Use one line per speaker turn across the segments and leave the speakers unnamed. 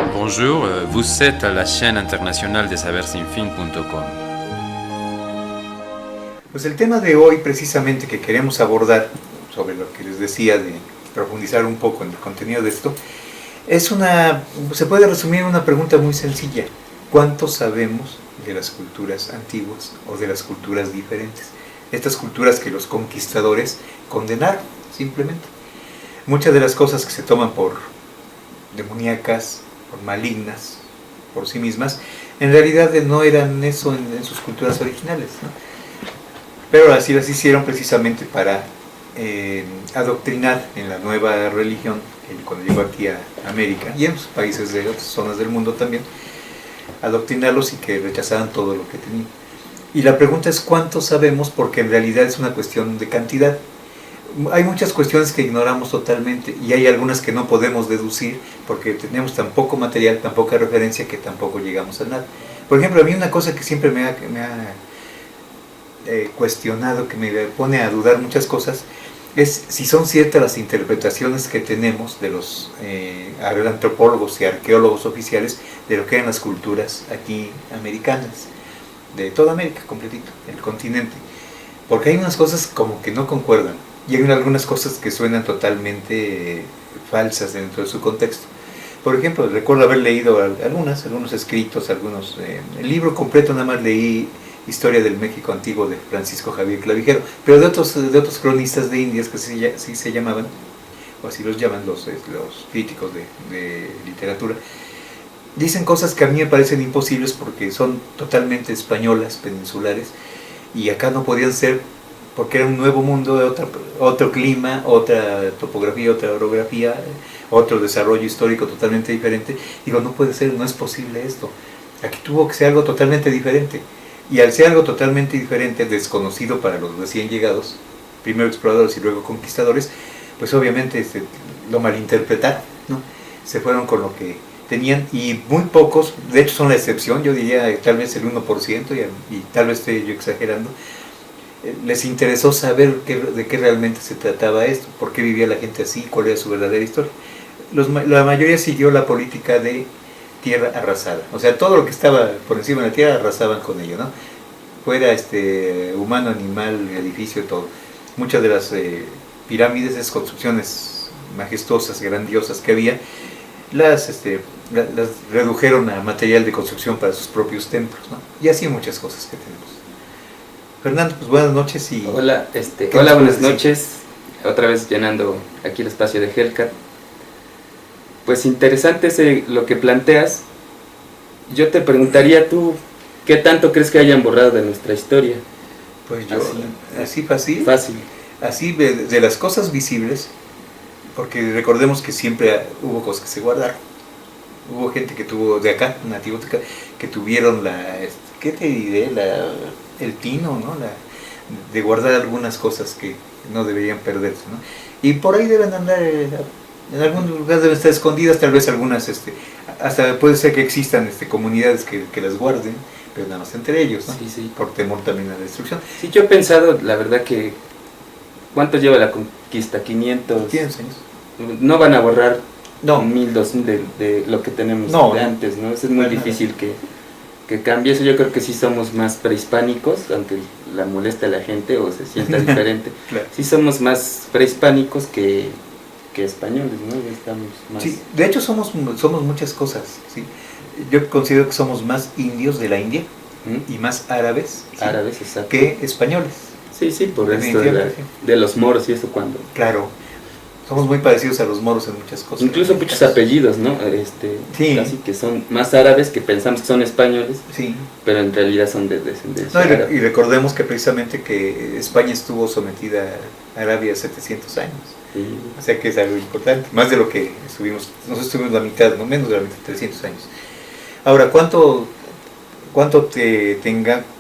Bonjour, vous êtes à la chaîne internationale de sabersinfin.com.
Pues el tema de hoy precisamente que queremos abordar, sobre lo que les decía de profundizar un poco en el contenido de esto, se puede resumir en una pregunta muy sencilla: ¿cuánto sabemos de las culturas antiguas o de las culturas diferentes? Estas culturas que los conquistadores condenaron, simplemente. Muchas de las cosas que se toman por demoníacas, por malignas, por sí mismas, en realidad no eran eso en sus culturas originales, ¿no? Pero así las hicieron precisamente para adoctrinar en la nueva religión, cuando llegó aquí a América y en los países de otras zonas del mundo también, adoctrinarlos y que rechazaran todo lo que tenían. Y la pregunta es ¿cuánto sabemos? Porque en realidad es una cuestión de cantidad. Hay muchas cuestiones que ignoramos totalmente y hay algunas que no podemos deducir porque tenemos tan poco material, tan poca referencia, que tampoco llegamos a nada. Por ejemplo, a mí una cosa que siempre me ha cuestionado, que me pone a dudar muchas cosas, es si son ciertas las interpretaciones que tenemos de los antropólogos y arqueólogos oficiales de lo que eran las culturas aquí americanas, de toda América completito, el continente. Porque hay unas cosas como que no concuerdan y hay algunas cosas que suenan totalmente falsas dentro de su contexto. Por ejemplo, recuerdo haber leído algunos escritos, el libro completo nada más leí Historia del México Antiguo de Francisco Javier Clavijero, pero de otros cronistas de Indias que sí se llamaban, o así los llaman los críticos de literatura. Dicen cosas que a mí me parecen imposibles porque son totalmente españolas, peninsulares, y acá no podían ser porque era un nuevo mundo, otro clima, otra topografía, otra orografía, otro desarrollo histórico totalmente diferente. Digo, no puede ser, no es posible esto. Aquí tuvo que ser algo totalmente diferente. Y al ser algo totalmente diferente, desconocido para los recién llegados, primero exploradores y luego conquistadores, pues obviamente lo malinterpretaron, ¿no? Se fueron con lo que tenían, y muy pocos, de hecho son la excepción, yo diría tal vez el 1%, y tal vez esté yo exagerando, les interesó saber de qué realmente se trataba esto, por qué vivía la gente así, cuál era su verdadera historia. La mayoría siguió la política de tierra arrasada, o sea, todo lo que estaba por encima de la tierra arrasaban con ello, ¿no? Fuera humano, animal, edificio, todo. Muchas de las pirámides, esas construcciones majestuosas, grandiosas que había, las redujeron a material de construcción para sus propios templos, ¿no? Y así muchas cosas que tenemos. Fernando, pues buenas noches.
Hola, buenas noches, otra vez llenando aquí el espacio de Hellcat. Pues interesante lo que planteas. Yo te preguntaría tú, ¿qué tanto crees que hayan borrado de nuestra historia?
Pues yo, así fácil. Así de las cosas visibles, porque recordemos que siempre hubo cosas que se guardaron. Hubo gente que tuvo de acá, nativos de acá, que tuvieron ¿qué te diré? El tino, ¿no? De guardar algunas cosas que no deberían perderse, ¿no? Y por ahí deben andar, en algún lugar deben estar escondidas, tal vez algunas, hasta puede ser que existan comunidades que las guarden, pero nada más entre ellos, ¿no?
Sí.
Por temor también a la destrucción.
Sí, yo he pensado, la verdad, que ¿cuánto lleva la conquista? 500
años.
No van a borrar
no.
1000, 2000 de lo que tenemos de antes, ¿no? Eso es muy difícil que cambie. Eso yo creo que sí somos más prehispánicos, aunque la moleste a la gente o se sienta diferente.
Claro.
Sí somos más prehispánicos que españoles, ¿no? Estamos más...
Sí, de hecho somos muchas cosas, ¿sí? Yo considero que somos más indios de la India y más árabes, ¿sí?
Árabes, exacto,
que españoles.
Sí, por esto de los moros y eso cuando...
Claro, somos muy parecidos a los moros en muchas cosas.
Incluso muchos apellidos, ¿no?
Sí.
Casi que son más árabes, que pensamos que son españoles,
sí,
pero en realidad son de descendencia
árabe. Y recordemos que precisamente que España estuvo sometida a Arabia 700 años.
Sí.
O sea que es algo importante, más de lo que nosotros estuvimos la mitad, no menos de la mitad, 300 años. Ahora, ¿cuánto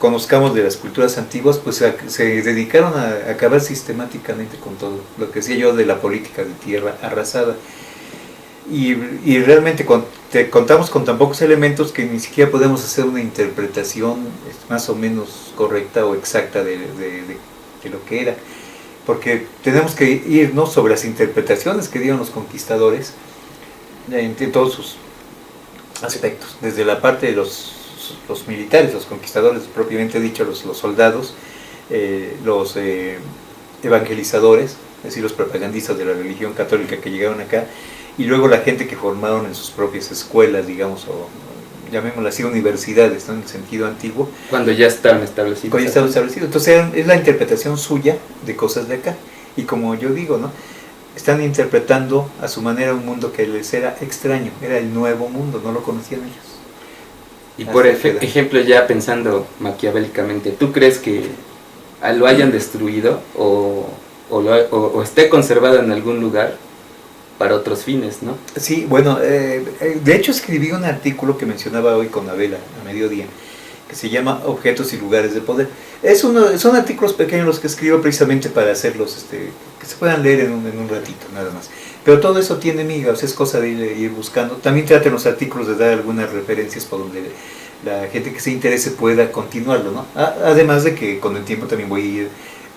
conozcamos de las culturas antiguas? Pues se dedicaron a acabar sistemáticamente con todo, lo que decía yo de la política de tierra arrasada. Y realmente contamos con tan pocos elementos que ni siquiera podemos hacer una interpretación más o menos correcta o exacta de lo que era. Porque tenemos que irnos sobre las interpretaciones que dieron los conquistadores en todos aspectos, desde la parte de los militares, los conquistadores propiamente dicho, los soldados, los evangelizadores, es decir, los propagandistas de la religión católica que llegaron acá, y luego la gente que formaron en sus propias escuelas, digamos, o llamémoslo así, universidades, ¿no? En el sentido antiguo.
Cuando ya estaban establecidos.
Cuando ya estaban establecidos. Entonces es la interpretación suya de cosas de acá. Y como yo digo, ¿no? Están interpretando a su manera un mundo que les era extraño, era el nuevo mundo, no lo conocían ellos.
Y por ejemplo, ya pensando maquiavélicamente, ¿tú crees que lo hayan destruido o esté conservado en algún lugar para otros fines, ¿no?
Sí, bueno, de hecho escribí un artículo que mencionaba hoy con Abela a mediodía, que se llama Objetos y lugares de poder. Son artículos pequeños los que escribo precisamente para hacerlos, que se puedan leer en un ratito, nada más. Pero todo eso tiene migas, es cosa de ir buscando. También traten los artículos de dar algunas referencias por donde la gente que se interese pueda continuarlo, ¿no? Además de que con el tiempo también voy a ir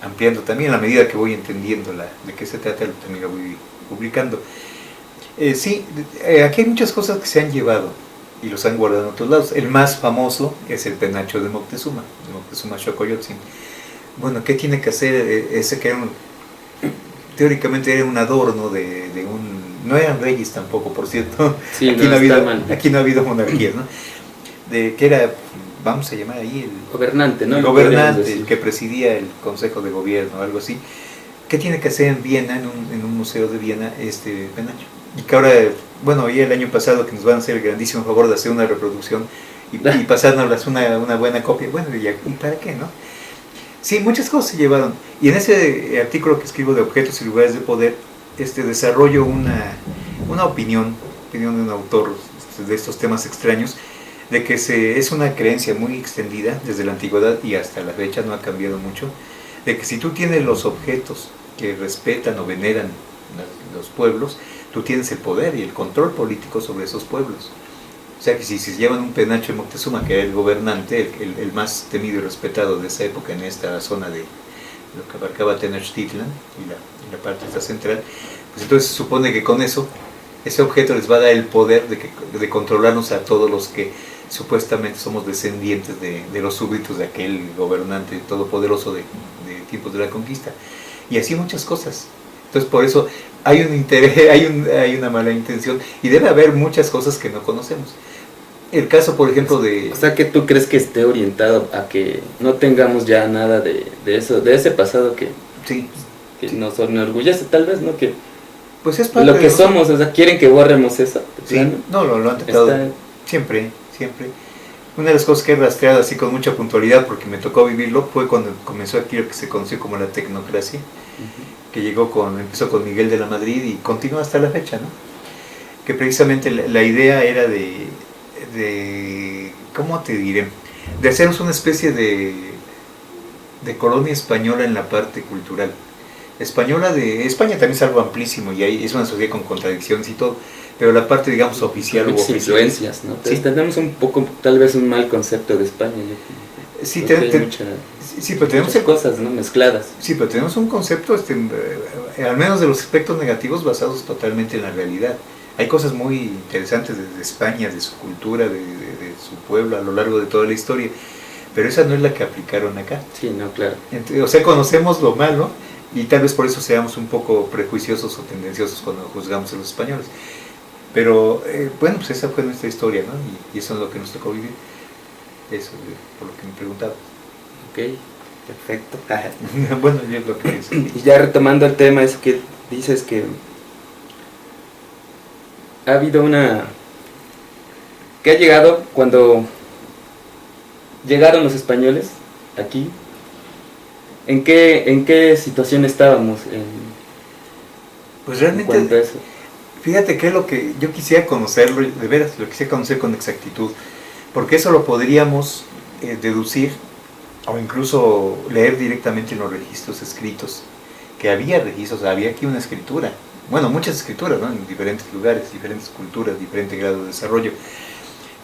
ampliando también, a la medida que voy entendiendo de qué se trata, también lo voy publicando. Sí, aquí hay muchas cosas que se han llevado y los han guardado en otros lados. El más famoso es el penacho de Moctezuma Xocoyotzin. Bueno, ¿qué tiene que hacer ese que teóricamente era un adorno de un... No eran reyes tampoco, por cierto.
Sí,
aquí no ha habido monarquía, ¿no? Que era, vamos a llamar ahí el
gobernante, ¿no?
El gobernante, el que presidía el consejo de gobierno, algo así. ¿Qué tiene que hacer en Viena, en un museo de Viena, este penacho? Y que ahora, bueno, oí el año pasado que nos van a hacer el grandísimo favor de hacer una reproducción y pasárnoslas una buena copia. Bueno, ¿y para qué, no? Sí, muchas cosas se llevaron. Y en ese artículo que escribo de objetos y lugares de poder, desarrollo una opinión de un autor de estos temas extraños, de que es una creencia muy extendida desde la antigüedad y hasta la fecha, no ha cambiado mucho, de que si tú tienes los objetos que respetan o veneran los pueblos, tú tienes el poder y el control político sobre esos pueblos. O sea que si se llevan un penacho de Moctezuma, que era el gobernante, el más temido y respetado de esa época en esta zona de lo que abarcaba Tenochtitlan y la parte esta central, pues entonces se supone que con eso, ese objeto les va a dar el poder de controlarnos a todos los que supuestamente somos descendientes de los súbditos de aquel gobernante todopoderoso de tiempos de la conquista. Y así muchas cosas. Entonces por eso hay un interés, hay una mala intención y debe haber muchas cosas que no conocemos. El caso, por ejemplo,
O sea, que tú crees que esté orientado a que no tengamos ya nada de eso, de ese pasado que,
sí,
que nos enorgullece, tal vez, ¿no? Que
pues es parte
lo que somos, o sea, quieren que borremos eso.
Sí, no, lo han tratado siempre. Una de las cosas que he rastreado así con mucha puntualidad, porque me tocó vivirlo, fue cuando comenzó aquí lo que se conoció como la tecnocracia, que empezó con Miguel de la Madrid y continúa hasta la fecha, ¿no? Que precisamente la idea era de ¿cómo te diré? De hacernos una especie de colonia española en la parte cultural. España también es algo amplísimo y es una sociedad con contradicciones y todo, pero la parte, digamos, oficial o oficial.
Influencias, ¿no?
Sí.
Tenemos un poco, tal vez un mal concepto de España, ¿no?
Sí, pero tenemos
muchas cosas, ¿no? Mezcladas.
Sí, pero tenemos un concepto, al menos de los aspectos negativos, basados totalmente en la realidad. Hay cosas muy interesantes de España, de su cultura, de su pueblo, a lo largo de toda la historia, pero esa no es la que aplicaron acá.
Sí, no, claro.
O sea, conocemos lo malo y tal vez por eso seamos un poco prejuiciosos o tendenciosos cuando juzgamos a los españoles. Pero bueno, pues esa fue nuestra historia, ¿no? Y eso es lo que nos tocó vivir. Eso, por lo que me preguntaba.
Ok, perfecto.
Bueno, yo es lo que pienso.
Y ya retomando el tema, es que dices que ha habido que ha llegado cuando llegaron los españoles aquí. ¿En qué situación estábamos
pues realmente,
en cuanto a eso?
Fíjate que es lo que yo quisiera conocerlo, de veras, lo quisiera conocer con exactitud, porque eso lo podríamos deducir o incluso leer directamente en los registros escritos, que había registros, había aquí una escritura, bueno, muchas escrituras, ¿no? En diferentes lugares, diferentes culturas, diferente grado de desarrollo,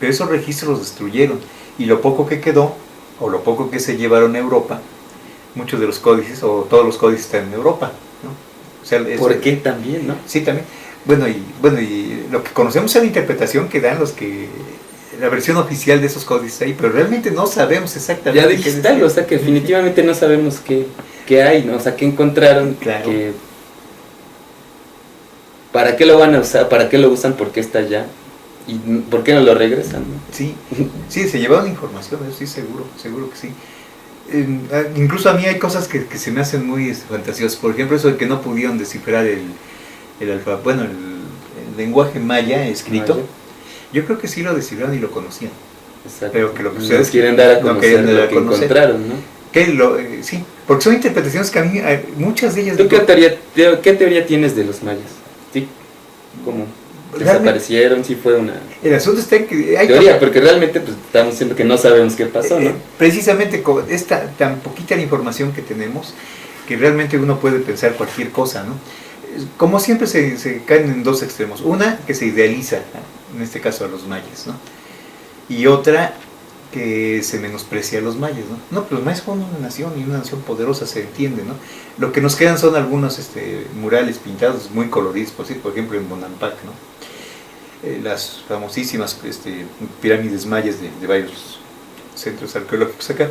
pero esos registros los destruyeron, y lo poco que quedó, o lo poco que se llevaron a Europa, muchos de los códices, o todos los códices están en Europa, ¿no? O sea,
¿Por qué también, no?
Sí, también. y lo que conocemos es la interpretación que dan la versión oficial de esos códices ahí, pero realmente no sabemos exactamente
ya dijiste algo, o sea que definitivamente no sabemos qué hay, ¿no? O sea, qué encontraron,
claro.
¿Para qué lo van a usar? ¿Para qué lo usan? ¿Por qué está allá? ¿Y por qué no lo regresan? ¿No?
Sí, se llevaron información, eso sí, seguro que sí. Incluso a mí hay cosas que se me hacen muy fantasiosas. Por ejemplo, eso de que no pudieron descifrar el lenguaje maya escrito. Maya. Yo creo que sí lo descifraron y lo conocían.
Exacto.
Pero que lo que
ustedes quieren dar a conocer lo que encontraron, ¿no?
Sí, porque son interpretaciones que a mí, muchas de ellas...
¿Tú qué teoría tienes de los mayas? ¿Sí? ¿Cómo desaparecieron? ¿Sí fue una...?
El asunto está en que... hay
teoría, porque realmente pues, estamos diciendo que no sabemos qué pasó, ¿no?
Precisamente con esta tan poquita la información que tenemos, que realmente uno puede pensar cualquier cosa, ¿no? Como siempre se caen en dos extremos. Una, que se idealiza, en este caso a los mayas, ¿no? Y otra, que se menosprecia a los mayas, ¿no? No, pero los mayas fueron una nación, y una nación poderosa, se entiende, ¿no? Lo que nos quedan son algunos murales pintados muy coloridos, por ejemplo en Bonampak, ¿no? Las famosísimas pirámides mayas de varios centros arqueológicos acá.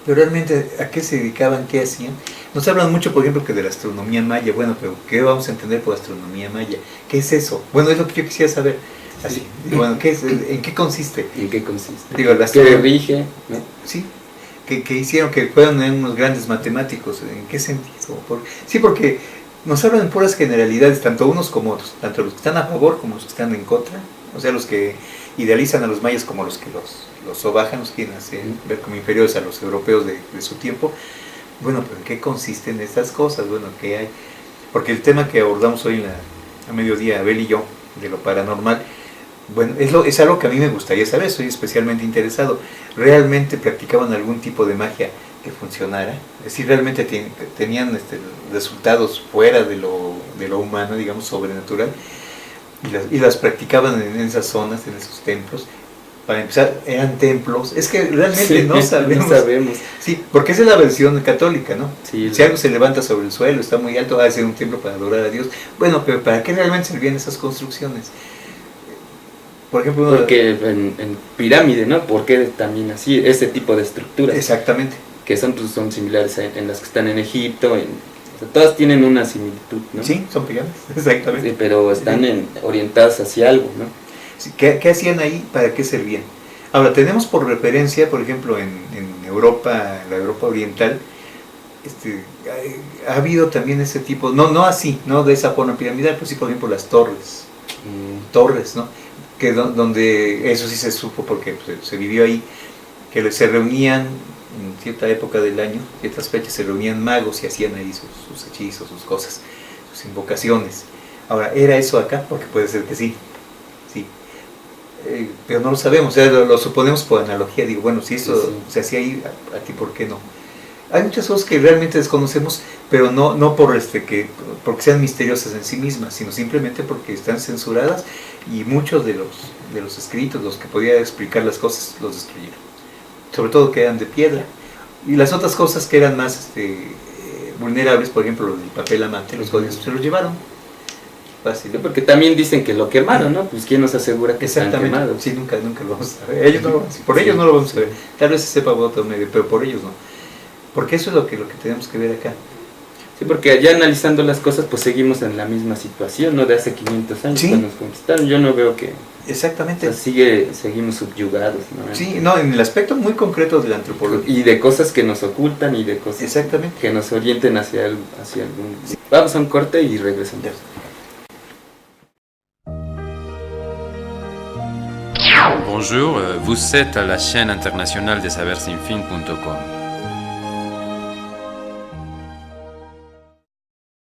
Pero realmente, ¿a qué se dedicaban? ¿Qué hacían? Nos hablan mucho, por ejemplo, que de la astronomía maya. Bueno, pero ¿qué vamos a entender por astronomía maya? ¿Qué es eso? Bueno, es lo que yo quisiera saber. Así. Bueno, ¿en qué consiste?
¿En qué consiste?
Digo,
¿Qué rige? ¿No?
Sí. Que hicieron que fueran unos grandes matemáticos. ¿En qué sentido? Sí, porque nos hablan en puras generalidades, tanto unos como otros. Tanto los que están a favor como los que están en contra. O sea, los que idealizan a los mayas como los que los sobajan, los quieren hacer ver como inferiores a los europeos de su tiempo. Bueno, pero ¿en qué consisten estas cosas? Bueno, ¿qué hay? Porque el tema que abordamos hoy a mediodía, Abel y yo, de lo paranormal, bueno, es algo que a mí me gustaría saber, estoy especialmente interesado. ¿Realmente practicaban algún tipo de magia que funcionara? Es decir, ¿realmente tenían resultados fuera de lo humano, digamos, sobrenatural? Y las practicaban en esas zonas, en esos templos. Para empezar, eran templos. Es que realmente no sabemos. Sí, porque esa es la versión católica, ¿no? Sí, si algo se levanta sobre el suelo, está muy alto, va a ser un templo para adorar a Dios. Bueno, pero ¿para qué realmente servían esas construcciones? Por ejemplo,
porque en pirámide, ¿no? Porque también así, ese tipo de estructuras.
Exactamente.
Que son similares en las que están en Egipto, todas tienen una similitud, ¿no?
Sí, son pirámides, exactamente.
Sí, pero están orientadas hacia algo, ¿no?
Sí, ¿qué hacían ahí? ¿Para qué servían? Ahora, tenemos por referencia, por ejemplo, en Europa, en la Europa oriental, ha habido también ese tipo, no así, no de esa forma piramidal, pero sí, por ejemplo, las torres. Torres, ¿no? Que donde, eso sí se supo porque se vivió ahí, que se reunían en cierta época del año, ciertas fechas, se reunían magos y hacían ahí sus hechizos, sus cosas, sus invocaciones. Ahora, ¿era eso acá? Porque puede ser que sí, pero no lo sabemos, o sea, lo suponemos por analogía. Digo, bueno, si eso se hacía ahí, aquí, ¿por qué no? Hay muchas cosas que realmente desconocemos, pero no porque sean misteriosas en sí mismas, sino simplemente porque están censuradas, y muchos de los escritos, los que podían explicar las cosas, los destruyeron. Sobre todo que eran de piedra. Y las otras cosas que eran más vulnerables, por ejemplo, los del papel amante, los códigos, se los llevaron. Fácil.
Porque también dicen que lo quemaron, ¿no? Pues ¿quién nos asegura que están quemados?
Sí, nunca lo vamos a ver. Por ellos no lo vamos a ver. Tal vez se sepa por otro medio, pero por ellos no. Porque eso es lo que tenemos que ver acá.
Sí, porque allá analizando las cosas, pues seguimos en la misma situación, ¿no? De hace 500 años, cuando nos conquistaron. Yo no veo que...
Exactamente.
O sea, seguimos subyugados, ¿no?
Sí, no, en el aspecto muy concreto de la antropología.
Y de cosas que nos ocultan y de cosas que nos orienten hacia algún... Sí. Vamos a un corte y regresamos.
Bonjour, vous êtes à la chaîne internationale des saversinfin.com.